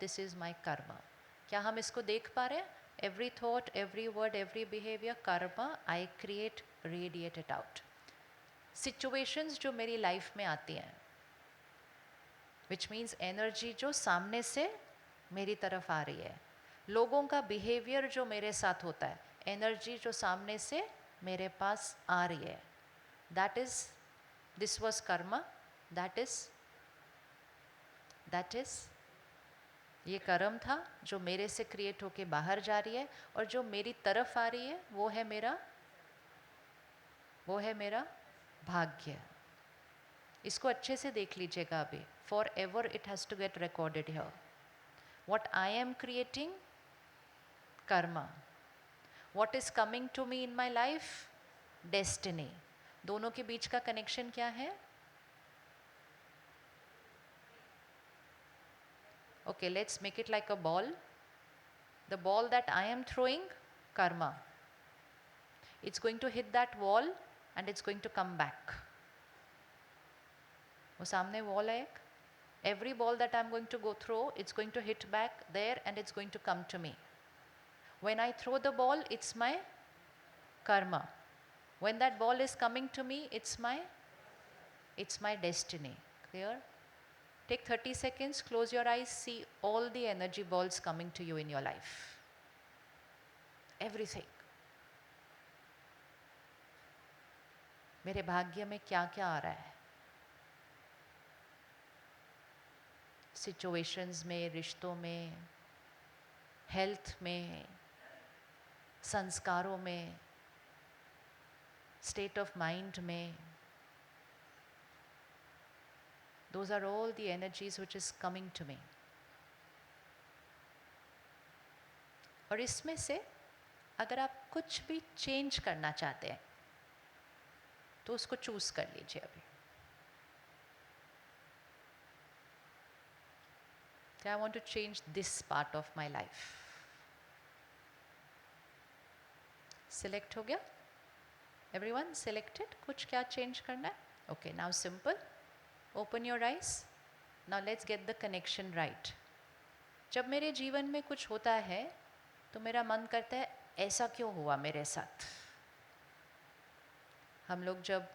This is my कर्म। क्या हम इसको देख पा रहे हैं? Every thought, every word, every behaviour कर्म I create, radiate it out. Situations जो मेरी लाइफ में आती हैं, विच मीन्स एनर्जी जो सामने से मेरी तरफ आ रही है, लोगों का बिहेवियर जो मेरे साथ होता है, एनर्जी जो सामने से मेरे पास आ रही है, दैट इज, दिस वॉज कर्म, दैट इज ये कर्म था जो मेरे से क्रिएट होके बाहर जा रही है, और जो मेरी तरफ आ रही है वो है मेरा भाग्य। इसको अच्छे से देख लीजिएगा अभी, forever it has to get recorded here. What I am creating, karma. What is coming to me in my life, destiny. दोनों के बीच का कनेक्शन क्या है? Okay, let's make it like a ball. The ball that I am throwing, karma. It's going to hit that wall and it's going to come back. वो सामने wall है एक. Every ball that I'm going to go throw, it's going to hit back there and it's going to come to me. When I throw the ball, it's my karma. When that ball is coming to me, it's my destiny. Clear? Take 30 seconds, close your eyes, see all the energy balls coming to you in your life. Everything. मेरे भाग्य में क्या क्या आ रहा है? Situations में, रिश्तों में, हेल्थ में, संस्कारों में, स्टेट ऑफ माइंड में. Those are all the energies which is coming to me. और इसमें से अगर आप कुछ भी चेंज करना चाहते हैं तो उसको चूज कर लीजिए अभी. I want to change this part of my life. Select हो गया? Everyone selected? कुछ क्या change करना है? Okay, now simple. Open your eyes. Now let's get the connection right. जब मेरे जीवन में कुछ होता है तो मेरा मन करता है ऐसा क्यों हुआ मेरे साथ. हम लोग जब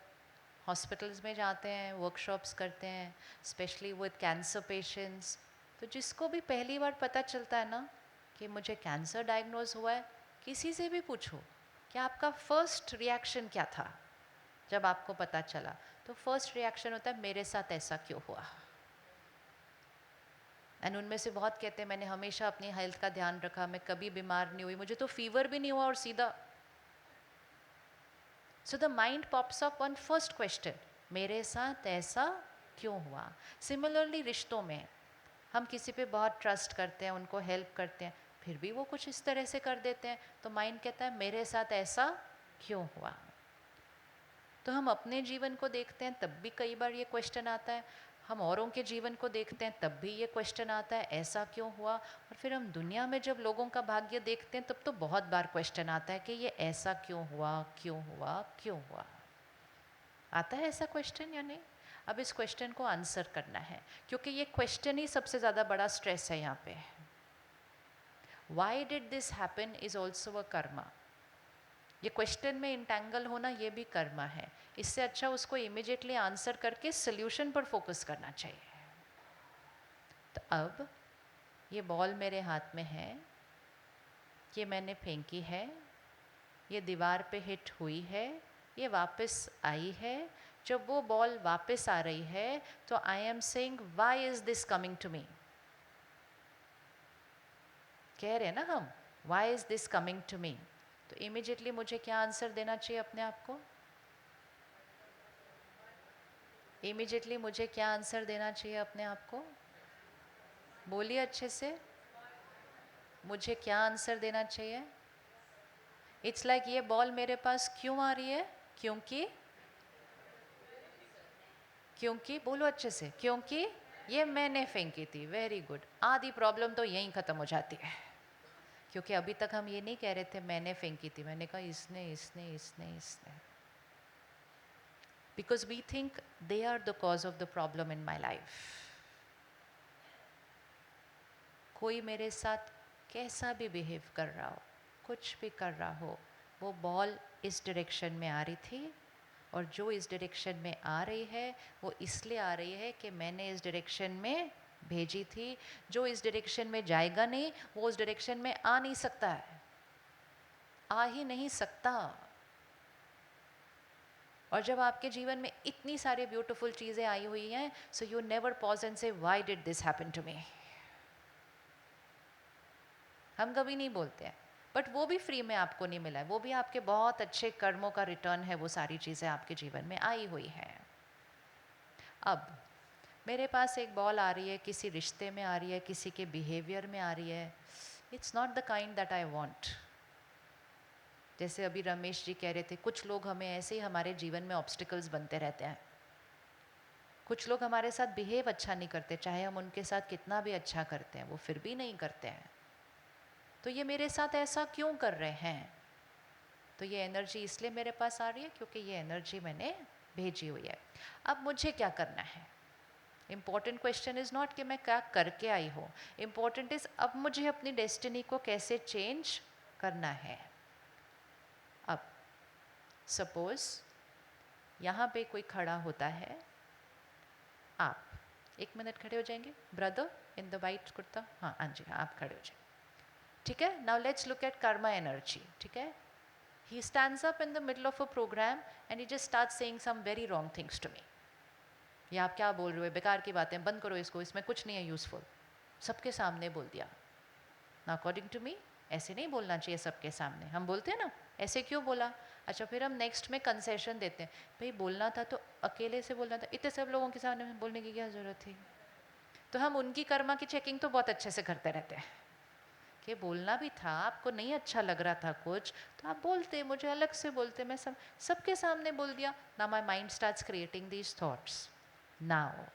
हॉस्पिटल्स में जाते हैं, वर्कशॉप्स करते हैं, स्पेशली विद कैंसर पेशेंट्स, तो जिसको भी पहली बार पता चलता है ना कि मुझे कैंसर डायग्नोज हुआ है, किसी से भी पूछो कि आपका फर्स्ट रिएक्शन क्या था जब आपको पता चला, तो फर्स्ट रिएक्शन होता है मेरे साथ ऐसा क्यों हुआ. एंड उनमें से बहुत कहते हैं मैंने हमेशा अपनी हेल्थ का ध्यान रखा, मैं कभी बीमार नहीं हुई, मुझे तो फीवर भी नहीं हुआ, और सीधा. So the mind pops up on first question, मेरे साथ ऐसा क्यों हुआ. सिमिलरली रिश्तों में हम किसी पे बहुत ट्रस्ट करते हैं, उनको हेल्प करते हैं, फिर भी वो कुछ इस तरह से कर देते हैं, तो माइंड कहता है मेरे साथ ऐसा क्यों हुआ. तो हम अपने जीवन को देखते हैं तब भी कई बार ये क्वेश्चन आता है, हम औरों के जीवन को देखते हैं तब भी ये क्वेश्चन आता है ऐसा क्यों हुआ, और फिर हम दुनिया में जब लोगों का भाग्य देखते हैं तब तो बहुत बार क्वेश्चन आता है कि ये ऐसा क्यों हुआ, क्यों हुआ, क्यों हुआ. आता है ऐसा क्वेश्चन या नहीं? अब इस क्वेश्चन को आंसर करना है, क्योंकि ये क्वेश्चन ही सबसे ज़्यादा बड़ा स्ट्रेस है यहाँ पे. Why did this happen is also a Karma. ये क्वेश्चन में इंटेंगल होना ये भी कर्मा है. इससे अच्छा उसको इमिजिएटली आंसर करके सोल्यूशन पर फोकस करना चाहिए. तो अब ये बॉल मेरे हाथ में है, ये मैंने फेंकी है, ये दीवार पे हिट हुई है, ये वापस आई है. जब वो बॉल वापस आ रही है तो I am saying why is this coming to me. कह रहे हैं ना हम, why is this coming to me. तो इमिजिएटली मुझे क्या आंसर देना चाहिए अपने आप को? इमिजिएटली मुझे क्या आंसर देना चाहिए अपने आप को? बोलिए अच्छे से, मुझे क्या आंसर देना चाहिए? इट्स लाइक ये बॉल मेरे पास क्यों आ रही है? क्योंकि बोलो अच्छे से, क्योंकि ये मैंने फेंकी थी. Very good. आधी प्रॉब्लम तो यहीं ख़त्म हो जाती है, क्योंकि अभी तक हम ये नहीं कह रहे थे मैंने फेंकी थी, मैंने कहा इसने. Because we think they are the cause of the problem in my life. कोई मेरे साथ कैसा भी बिहेव कर रहा हो, कुछ भी कर रहा हो, वो बॉल इस डायरेक्शन में आ रही थी, और जो इस डायरेक्शन में आ रही है वो इसलिए आ रही है कि मैंने इस डायरेक्शन में भेजी थी। जो इस डायरेक्शन में जाएगा नहीं वो उस डायरेक्शन में आ नहीं सकता है, आ ही नहीं सकता। और जब आपके जीवन में इतनी सारी ब्यूटीफुल चीज़ें आई हुई हैं, so you never pause and say why did this happen to me. हम कभी नहीं बोलते हैं, बट वो भी फ्री में आपको नहीं मिला है, वो भी आपके बहुत अच्छे कर्मों का रिटर्न है, वो सारी चीज़ें आपके जीवन में आई हुई हैं। अब मेरे पास एक बॉल आ रही है, किसी रिश्ते में आ रही है, किसी के बिहेवियर में आ रही है, it's not the kind that I want. जैसे अभी रमेश जी कह रहे थे, कुछ लोग हमें ऐसे ही हमारे जीवन में ऑब्स्टिकल्स बनते रहते हैं। कुछ लोग हमारे साथ बिहेव अच्छा नहीं करते, चाहे हम उनके साथ कितना भी अच्छा करते हैं वो फिर भी नहीं करते हैं। तो ये मेरे साथ ऐसा क्यों कर रहे हैं? तो ये एनर्जी इसलिए मेरे पास आ रही है क्योंकि ये एनर्जी मैंने भेजी हुई है। अब मुझे क्या करना है? इम्पॉर्टेंट क्वेश्चन इज़ नॉट कि मैं क्या करके आई हूँ, इम्पॉर्टेंट इज़ अब मुझे अपनी डेस्टिनी को कैसे चेंज करना है। अब सपोज यहाँ पे कोई खड़ा होता है, आप 1 मिनट खड़े हो जाएंगे, brother in the white kurta, हाँ जी हाँ, आप खड़े हो जाएंगे, ठीक है। Now let's look at Karma energy, ठीक है। He stands up in the middle of a program and he just starts saying some very wrong things to me. ये आप क्या बोल रहे हो, बेकार की बातें, बंद करो इसको, इसमें कुछ नहीं है यूज़फुल। सबके सामने बोल दिया। ना अकॉर्डिंग टू मी ऐसे नहीं बोलना चाहिए सबके सामने। हम बोलते हैं ना, ऐसे क्यों बोला? अच्छा, फिर हम नेक्स्ट में कंसेशन देते हैं, भाई बोलना था तो अकेले से बोलना था, इतने सब लोगों के सामने बोलने की क्या ज़रूरत थी? तो हम उनकी कर्मा की चेकिंग तो बहुत अच्छे से करते रहते हैं कि बोलना भी था, आपको नहीं अच्छा लग रहा था कुछ तो आप बोलते, मुझे अलग से बोलते, मैं सबके सामने बोल दिया। Now my mind starts creating these thoughts. Now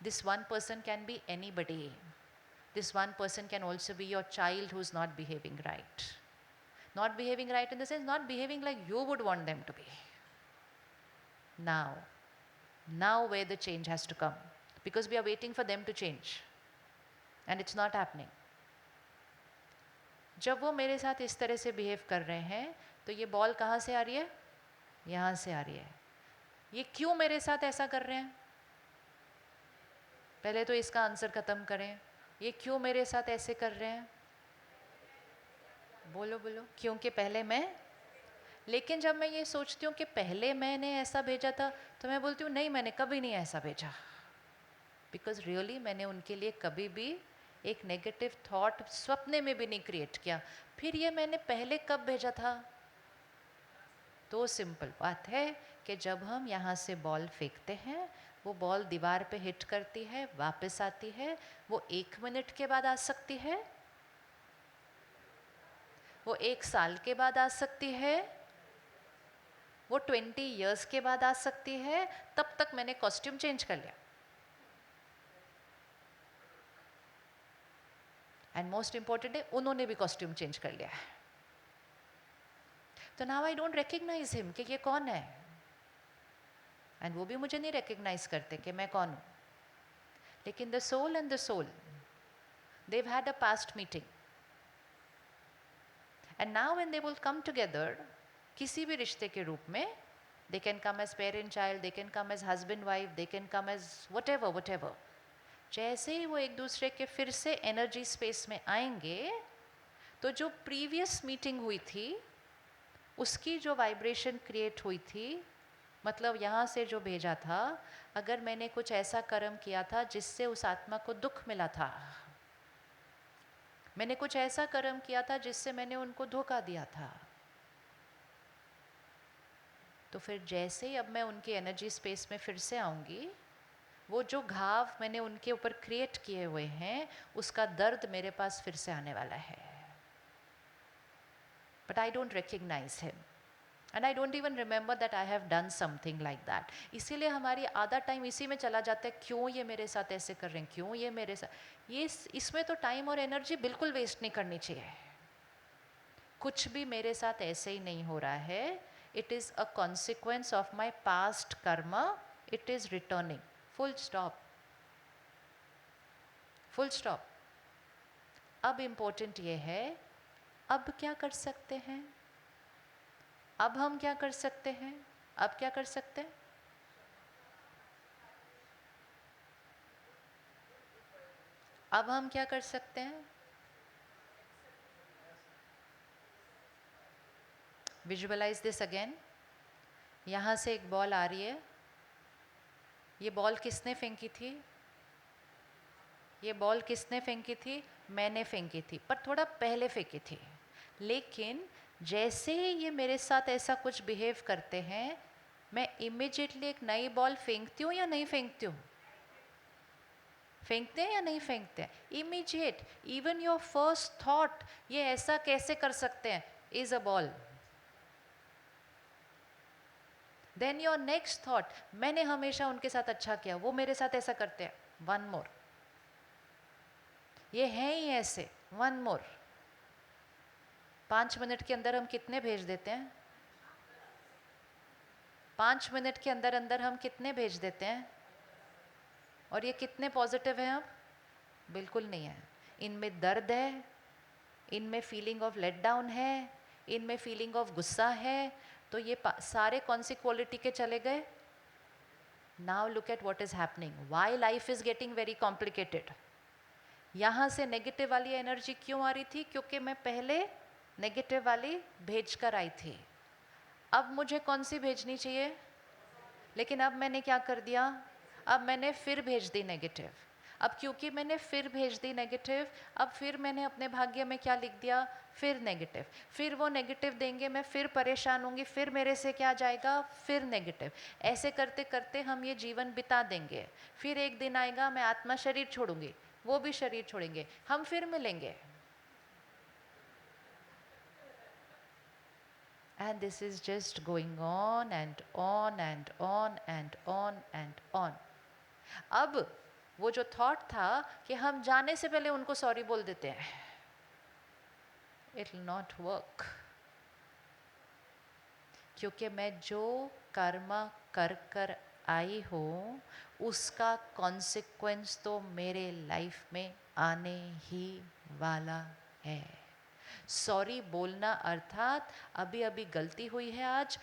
this one person can be anybody, this one person can also be your child who is not behaving right, not behaving right in the sense not behaving like you would want them to be. Now where the change has to come, because we are waiting for them to change and it's not happening. जब वो मेरे साथ इस तरह से behave कर रहे हैं तो ये बॉल कहाँ से आ रही है? यहाँ से आ रही है। ये क्यों मेरे साथ ऐसा कर रहे हैं? पहले तो इसका आंसर ख़त्म करें। ये क्यों मेरे साथ ऐसे कर रहे हैं? बोलो बोलो। क्योंकि पहले मैं, लेकिन जब मैं ये सोचती हूँ कि पहले मैंने ऐसा भेजा था तो मैं बोलती हूँ नहीं, मैंने कभी नहीं ऐसा भेजा, बिकॉज रियली मैंने उनके लिए कभी भी एक नेगेटिव थॉट स्वप्ने में भी नहीं क्रिएट किया। फिर ये मैंने पहले कब भेजा था? तो सिंपल बात है कि जब हम यहाँ से बॉल फेंकते हैं, वो बॉल दीवार पे हिट करती है, वापस आती है। वो 1 मिनट के बाद आ सकती है, वो 1 साल के बाद आ सकती है, वो 20 इयर्स के बाद आ सकती है। तब तक मैंने कॉस्ट्यूम चेंज कर लिया। एंड मोस्ट इंपॉर्टेंट है, उन्होंने भी कॉस्ट्यूम चेंज कर लिया है। तो now I don't recognise him कि ये कौन है, एंड वो भी मुझे नहीं रिकग्नाइज करते कि मैं कौन हूँ। लेकिन the soul and the soul, they've had a past meeting and now when they will come together, किसी भी रिश्ते के रूप में, they can come as parent child, they can come as husband wife, they can come as whatever. जैसे ही वो एक दूसरे के फिर से एनर्जी स्पेस में आएंगे तो जो प्रीवियस मीटिंग हुई थी उसकी जो वाइब्रेशन क्रिएट हुई थी, मतलब यहाँ से जो भेजा था, अगर मैंने कुछ ऐसा कर्म किया था जिससे उस आत्मा को दुख मिला था, मैंने कुछ ऐसा कर्म किया था जिससे मैंने उनको धोखा दिया था, तो फिर जैसे ही अब मैं उनकी एनर्जी स्पेस में फिर से आऊँगी, वो जो घाव मैंने उनके ऊपर क्रिएट किए हुए हैं उसका दर्द मेरे पास फिर से आने वाला है। But I don't recognise him and I don't even remember that I have done something like that. इसीलिए हमारी आधा टाइम इसी में चला जाता है, क्यों ये मेरे साथ ऐसे कर रहे हैं, क्यों ये मेरे साथ, ये इसमें तो टाइम और एनर्जी बिल्कुल वेस्ट नहीं करनी चाहिए। कुछ भी मेरे साथ ऐसे ही नहीं हो रहा है, it is a consequence of my past Karma, it is returning, full stop, full stop. अब इम्पोर्टेंट ये है, अब क्या कर सकते हैं? अब हम क्या कर सकते हैं? अब क्या कर सकते हैं? अब हम क्या कर सकते हैं? Visualise this again. यहाँ से एक बॉल आ रही है। ये बॉल किसने फेंकी थी? ये बॉल किसने फेंकी थी? मैंने फेंकी थी, पर थोड़ा पहले फेंकी थी। लेकिन जैसे ही ये मेरे साथ ऐसा कुछ बिहेव करते हैं, मैं इमिजिएटली एक नई बॉल फेंकती हूँ या नहीं फेंकती हूँ? फेंकते हैं या नहीं फेंकते हैं? Immediate. Even your first thought, ये ऐसा कैसे कर सकते हैं, is a ball. Then your next thought, मैंने हमेशा उनके साथ अच्छा किया, वो मेरे साथ ऐसा करते हैं, वन मोर। ये है ही ऐसे, वन मोर। 5 मिनट के अंदर हम कितने भेज देते हैं? 5 मिनट के अंदर अंदर हम कितने भेज देते हैं? और ये कितने पॉजिटिव हैं अब? बिल्कुल नहीं है। इनमें दर्द है, इनमें फीलिंग ऑफ लेट डाउन है, इनमें फीलिंग ऑफ गुस्सा है। तो ये सारे कौन सी क्वालिटी के चले गए? Now look at what is happening, why life is getting very complicated. यहाँ से नेगेटिव वाली एनर्जी क्यों आ रही थी? क्योंकि मैं पहले नेगेटिव वाली भेज कर आई थी। अब मुझे कौन सी भेजनी चाहिए? लेकिन अब मैंने क्या कर दिया? अब मैंने फिर भेज दी नेगेटिव। अब क्योंकि मैंने फिर भेज दी नेगेटिव, अब फिर मैंने अपने भाग्य में क्या लिख दिया? फिर नेगेटिव। फिर वो नेगेटिव देंगे, मैं फिर परेशान होंगी, फिर मेरे से क्या जाएगा? फिर नेगेटिव। ऐसे करते करते हम ये जीवन बिता देंगे। फिर एक दिन आएगा, मैं आत्मा शरीर छोड़ूंगी, वो भी शरीर छोड़ेंगे, हम फिर मिलेंगे। And this is just going on and on and on and on and on. अब वो जो थॉट था कि हम जाने से पहले उनको सॉरी बोल देते हैं, इट विल नॉट वर्क। क्योंकि मैं जो कर्म कर कर आई हूँ, उसका कॉन्सिक्वेंस तो मेरे लाइफ में आने ही वाला है। सॉरी बोलना अर्थात अभी अभी गलती हुई है, आज